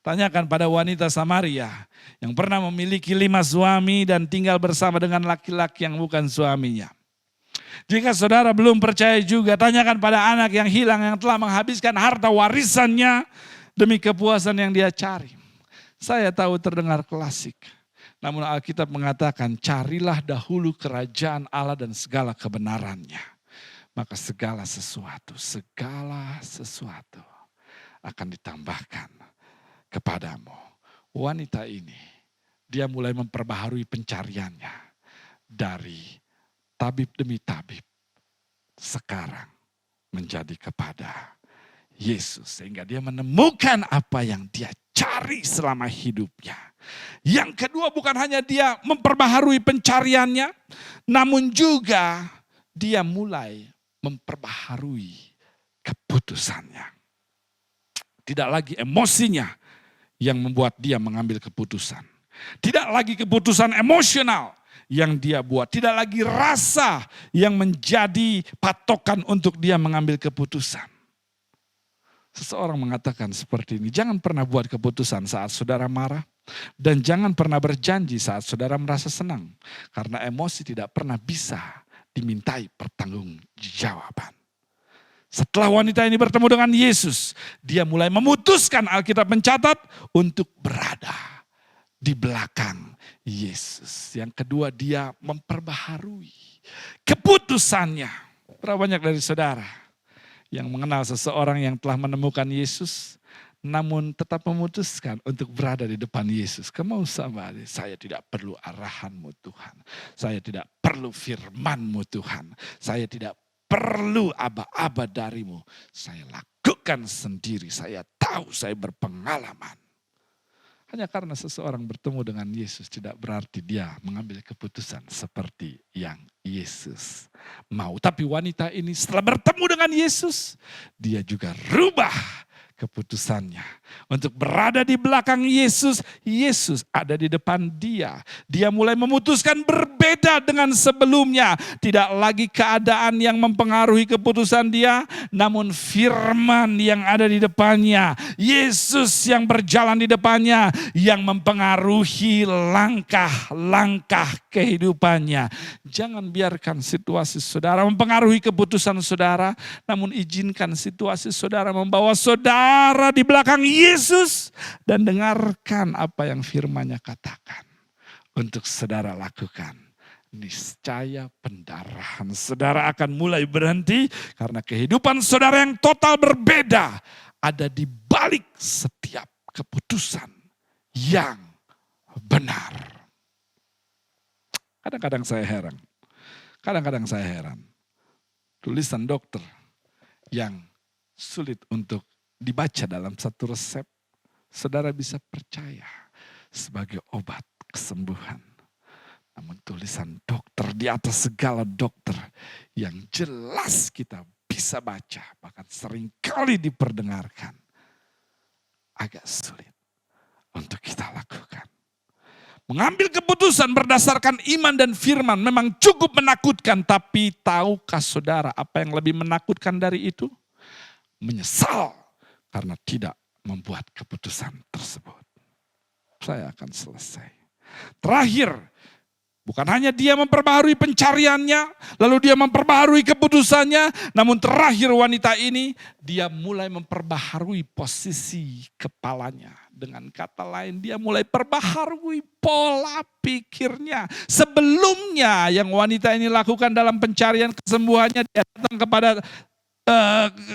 Tanyakan pada wanita Samaria yang pernah memiliki 5 suami dan tinggal bersama dengan laki-laki yang bukan suaminya. Jika saudara belum percaya juga, tanyakan pada anak yang hilang yang telah menghabiskan harta warisannya demi kepuasan yang dia cari. Saya tahu terdengar klasik, namun Alkitab mengatakan carilah dahulu kerajaan Allah dan segala kebenarannya. Maka segala sesuatu akan ditambahkan kepadamu. Wanita ini, dia mulai memperbaharui pencariannya dari tabib demi tabib, sekarang menjadi kepada Yesus. Sehingga dia menemukan apa yang dia cari selama hidupnya. Yang kedua, bukan hanya dia memperbaharui pencariannya, namun juga dia mulai memperbaharui keputusannya. Tidak lagi emosinya yang membuat dia mengambil keputusan. Tidak lagi keputusan emosional yang dia buat. Tidak lagi rasa yang menjadi patokan untuk dia mengambil keputusan. Seseorang mengatakan seperti ini, jangan pernah buat keputusan saat saudara marah. Dan jangan pernah berjanji saat saudara merasa senang. Karena emosi tidak pernah bisa dimintai pertanggungjawaban. Setelah wanita ini bertemu dengan Yesus, dia mulai memutuskan, Alkitab mencatat, untuk berada di belakang Yesus. Yang kedua, dia memperbaharui keputusannya. Berapa banyak dari saudara yang mengenal seseorang yang telah menemukan Yesus, namun tetap memutuskan untuk berada di depan Yesus. Kamu sama, saya tidak perlu arahanmu Tuhan. Saya tidak perlu firmanmu Tuhan. Saya tidak perlu aba-aba darimu. Saya lakukan sendiri. Saya tahu, saya berpengalaman. Hanya karena seseorang bertemu dengan Yesus tidak berarti dia mengambil keputusan seperti yang Yesus mau. Tapi wanita ini setelah bertemu dengan Yesus, dia juga rubah keputusannya untuk berada di belakang Yesus. Yesus ada di depan dia. Dia mulai memutuskan berbeda dengan sebelumnya. Tidak lagi keadaan yang mempengaruhi keputusan dia, namun firman yang ada di depannya. Yesus yang berjalan di depannya, yang mempengaruhi langkah-langkah kehidupannya. Jangan biarkan situasi saudara mempengaruhi keputusan saudara, namun izinkan situasi saudara membawa saudara di belakang Yesus dan dengarkan apa yang firman-Nya katakan untuk saudara lakukan. Niscaya pendarahan saudara akan mulai berhenti karena kehidupan saudara yang total berbeda ada di balik setiap keputusan yang benar. Kadang-kadang saya heran. Tulisan dokter yang sulit untuk dibaca dalam satu resep, saudara bisa percaya sebagai obat kesembuhan. Namun tulisan dokter di atas segala dokter yang jelas kita bisa baca, bahkan seringkali diperdengarkan, agak sulit untuk kita lakukan. Mengambil keputusan berdasarkan iman dan firman memang cukup menakutkan, tapi tahukah saudara apa yang lebih menakutkan dari itu? Menyesal karena tidak membuat keputusan tersebut. Saya akan selesai. Terakhir, bukan hanya dia memperbaharui pencariannya, lalu dia memperbaharui keputusannya, namun terakhir wanita ini, dia mulai memperbaharui posisi kepalanya. Dengan kata lain, dia mulai perbaharui pola pikirnya. Sebelumnya yang wanita ini lakukan dalam pencarian kesembuhannya, dia datang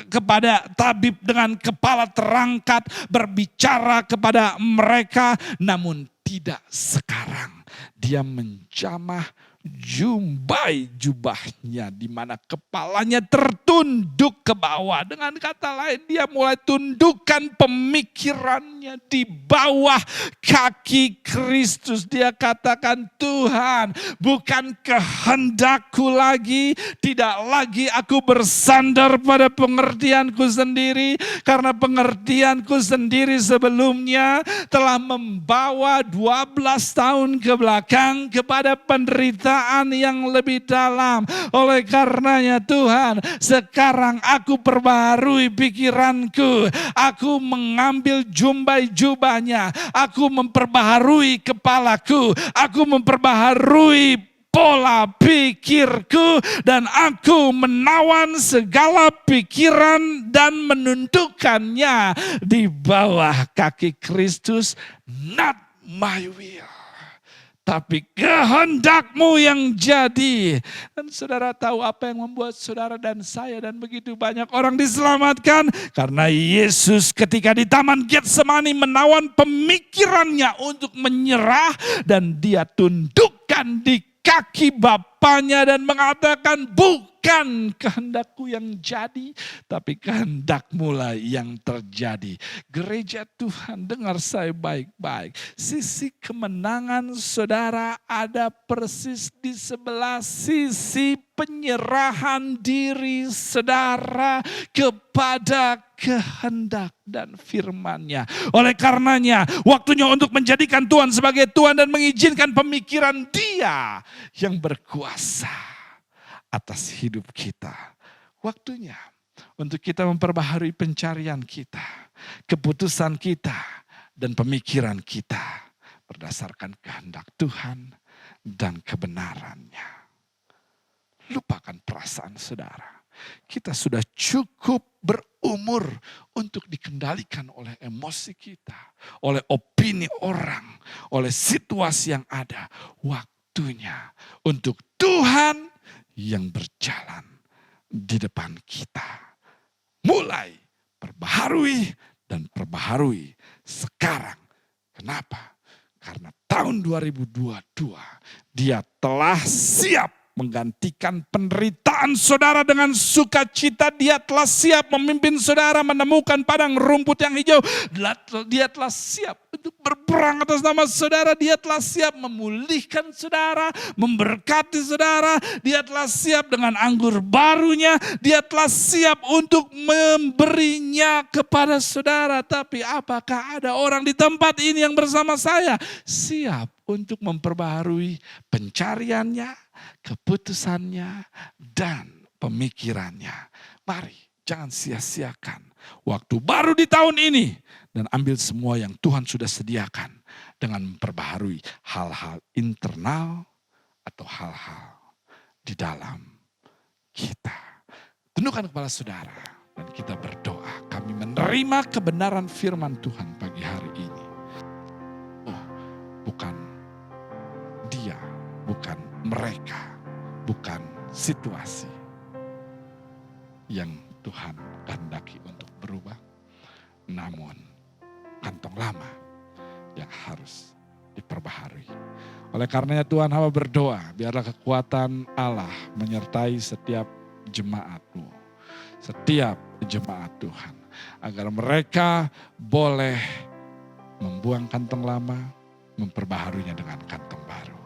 kepada tabib dengan kepala terangkat, berbicara kepada mereka, namun tidak sekarang. Dia menjamah jubahnya di mana kepalanya tertunduk ke bawah. Dengan kata lain, dia mulai tundukkan pemikirannya di bawah kaki Kristus. Dia katakan, Tuhan, bukan kehendakku lagi, tidak lagi aku bersandar pada pengertianku sendiri, karena pengertianku sendiri sebelumnya telah membawa 12 tahun ke belakang kepada penderitaan penderitaan yang lebih dalam. Oleh karenanya Tuhan, sekarang aku perbaharui pikiranku. Aku mengambil jubahnya. Aku memperbaharui kepalaku. Aku memperbaharui pola pikirku, dan aku menawan segala pikiran dan menundukkannya di bawah kaki Kristus. Not my will, tapi kehendakmu yang jadi. Dan saudara tahu apa yang membuat saudara dan saya dan begitu banyak orang diselamatkan? Karena Yesus ketika di Taman Getsemani menawan pemikirannya untuk menyerah, dan dia tundukkan di kaki Bapanya dan mengatakan, bukan kehendakku yang jadi, tapi kehendakmu lah yang terjadi. Gereja Tuhan, dengar saya baik-baik. Sisi kemenangan saudara ada persis di sebelah sisi penyerahan diri saudara kepada kehendak dan firman-Nya. Oleh karenanya, waktunya untuk menjadikan Tuhan sebagai Tuhan dan mengizinkan pemikiran Dia yang berkuasa atas hidup kita. Waktunya untuk kita memperbaharui pencarian kita, keputusan kita, dan pemikiran kita berdasarkan kehendak Tuhan dan kebenaran-Nya. Lupakan perasaan saudara. Kita sudah cukup berumur untuk dikendalikan oleh emosi kita, oleh opini orang, oleh situasi yang ada. Waktunya untuk Tuhan yang berjalan di depan kita. Mulai perbaharui dan perbaharui sekarang. Kenapa? Karena tahun 2022 Dia telah siap menggantikan penderitaan saudara dengan sukacita. Dia telah siap memimpin saudara menemukan padang rumput yang hijau. Dia telah siap untuk berperang atas nama saudara. Dia telah siap memulihkan saudara, memberkati saudara. Dia telah siap dengan anggur barunya. Dia telah siap untuk memberinya kepada saudara. Tapi apakah ada orang di tempat ini yang bersama saya siap untuk memperbaharui pencariannya, keputusannya, dan pemikirannya? Mari, jangan sia-siakan waktu baru di tahun ini dan ambil semua yang Tuhan sudah sediakan dengan memperbaharui hal-hal internal atau hal-hal di dalam kita. Tundukkan kepala saudara dan kita berdoa. Kami menerima kebenaran firman Tuhan pagi hari ini. Oh, bukan dia, bukan mereka, bukan situasi yang Tuhan kehendaki untuk berubah, namun kantong lama yang harus diperbaharui. Oleh karenanya Tuhan, hamba berdoa, biarlah kekuatan Allah menyertai setiap jemaat-Mu, setiap jemaat Tuhan, agar mereka boleh membuang kantong lama, memperbaharuinya dengan kantong baru.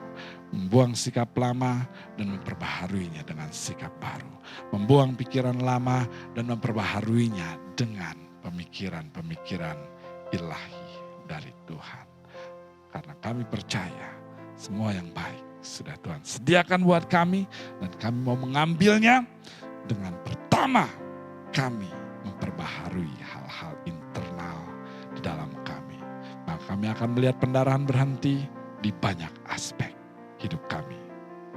Membuang sikap lama dan memperbaharuinya dengan sikap baru. Membuang pikiran lama dan memperbaharuinya dengan pemikiran-pemikiran ilahi dari Tuhan. Karena kami percaya semua yang baik sudah Tuhan sediakan buat kami, dan kami mau mengambilnya dengan pertama kami memperbaharui hal-hal internal di dalam kami. Maka kami akan melihat pendarahan berhenti di banyak aspek hidup kami.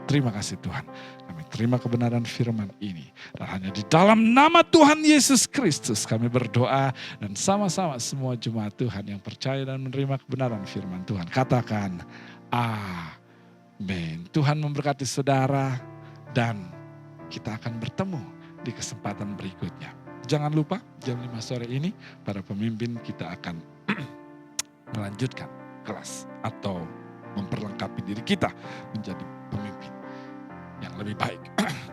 Terima kasih Tuhan. Kami terima kebenaran firman ini. Dan hanya di dalam nama Tuhan Yesus Kristus kami berdoa. Dan sama-sama semua jemaat Tuhan yang percaya dan menerima kebenaran firman Tuhan. Katakan amin. Tuhan memberkati saudara. Dan kita akan bertemu di kesempatan berikutnya. Jangan lupa jam 5 sore ini para pemimpin kita akan melanjutkan kelas atau memperlengkapi diri kita menjadi pemimpin yang lebih baik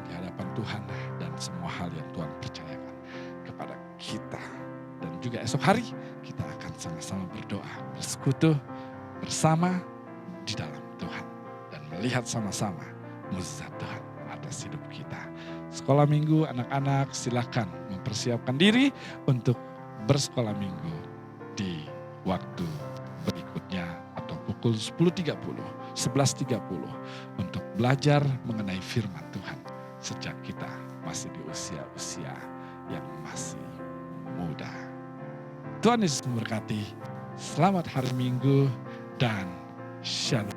di hadapan Tuhan dan semua hal yang Tuhan percayakan kepada kita. Dan juga esok hari kita akan sama-sama berdoa, bersekutu bersama di dalam Tuhan dan melihat sama-sama mukjizat Tuhan atas hidup kita. Sekolah minggu anak-anak silakan mempersiapkan diri untuk bersekolah minggu di waktu berikutnya atau pukul 10.30, 11.30 untuk belajar mengenai firman Tuhan sejak kita masih di usia-usia yang masih muda. Tuhan Yesus memberkati. Selamat hari Minggu dan Shalom.